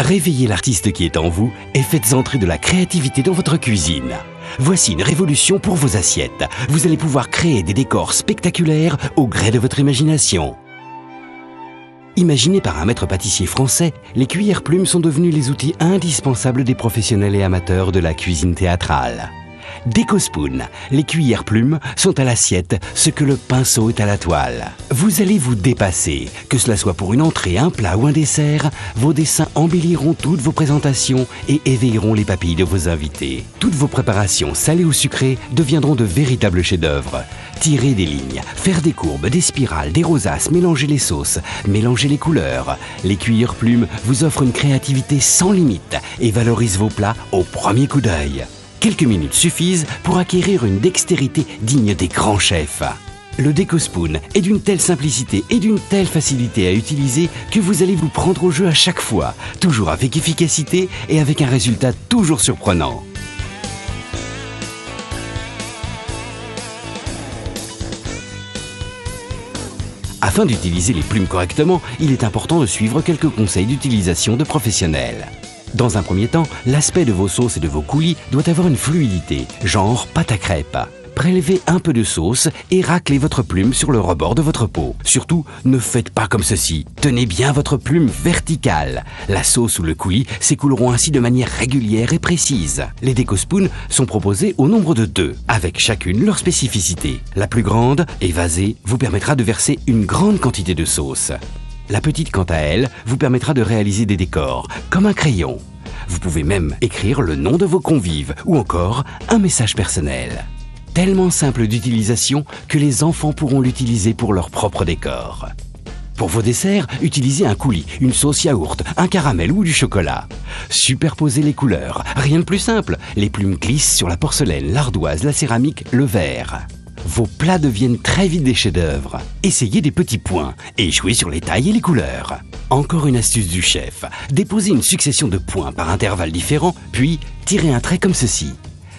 Réveillez l'artiste qui est en vous et faites entrer de la créativité dans votre cuisine. Voici une révolution pour vos assiettes. Vous allez pouvoir créer des décors spectaculaires au gré de votre imagination. Imaginées par un maître pâtissier français, les cuillères plumes sont devenues les outils indispensables des professionnels et amateurs de la cuisine théâtrale. Décospoon, les cuillères plumes sont à l'assiette ce que le pinceau est à la toile. Vous allez vous dépasser, que cela soit pour une entrée, un plat ou un dessert, vos dessins embelliront toutes vos présentations et éveilleront les papilles de vos invités. Toutes vos préparations, salées ou sucrées, deviendront de véritables chefs-d'œuvre. Tirer des lignes, faire des courbes, des spirales, des rosaces, mélanger les sauces, mélanger les couleurs. Les cuillères plumes vous offrent une créativité sans limite et valorisent vos plats au premier coup d'œil. Quelques minutes suffisent pour acquérir une dextérité digne des grands chefs. Le Décospoon est d'une telle simplicité et d'une telle facilité à utiliser que vous allez vous prendre au jeu à chaque fois, toujours avec efficacité et avec un résultat toujours surprenant. Afin d'utiliser les plumes correctement, il est important de suivre quelques conseils d'utilisation de professionnels. Dans un premier temps, l'aspect de vos sauces et de vos coulis doit avoir une fluidité, genre pâte à crêpes. Prélevez un peu de sauce et raclez votre plume sur le rebord de votre pot. Surtout, ne faites pas comme ceci. Tenez bien votre plume verticale. La sauce ou le coulis s'écouleront ainsi de manière régulière et précise. Les Décospoon sont proposés au nombre de 2, avec chacune leur spécificité. La plus grande, évasée, vous permettra de verser une grande quantité de sauce. La petite, quant à elle, vous permettra de réaliser des décors, comme un crayon. Vous pouvez même écrire le nom de vos convives ou encore un message personnel. Tellement simple d'utilisation que les enfants pourront l'utiliser pour leur propre décor. Pour vos desserts, utilisez un coulis, une sauce yaourt, un caramel ou du chocolat. Superposez les couleurs, rien de plus simple. Les plumes glissent sur la porcelaine, l'ardoise, la céramique, le verre. Vos plats deviennent très vite des chefs-d'œuvre. Essayez des petits points et jouez sur les tailles et les couleurs. Encore une astuce du chef. Déposez une succession de points par intervalles différents, puis tirez un trait comme ceci.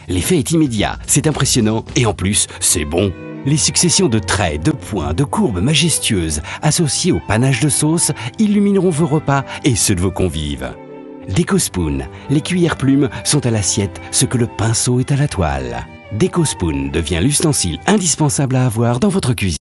L'effet est immédiat, c'est impressionnant et en plus, c'est bon. Les successions de traits, de points, de courbes majestueuses associées au panache de sauce illumineront vos repas et ceux de vos convives. Décospoon, les cuillères plumes sont à l'assiette ce que le pinceau est à la toile. Décospoon devient l'ustensile indispensable à avoir dans votre cuisine.